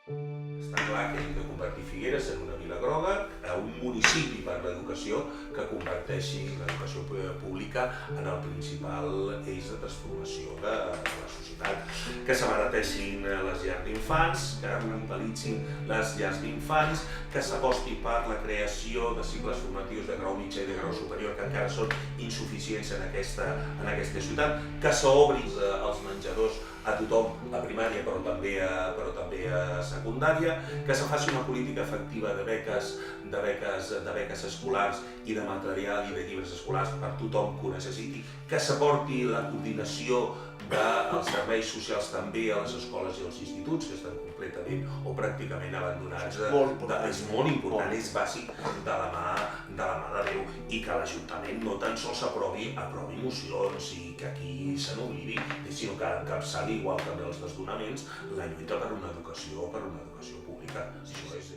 Està clar que hem de convertir Figueres en una vila groga, un municipi per l'educació que converteixi l'educació pública en el principal eix de transformació de la societat, que s'abarateixin les llars d'infants, que revitalitzin les llars d'infants, que s'aposti per la creació de cicles formatius de grau mitjà i de grau superior que encara són insuficients en aquesta ciutat, que s'obrin els menjadors a tothom, a primària però també a secundària, que se faci una política efectiva de beques escolars i de material i de llibres escolars per tothom que ho necessiti, que s'aporti la coordinació dels serveis socials també a les escoles i als instituts, que estan completament o pràcticament abandonats. És molt important, és bàsic de la mà de Déu, i que l'Ajuntament no tan sols aprovi mocions i que aquí se n'oblidi, sinó que encapçali, igual també els desnonaments, la lluita per una educació pública. Això és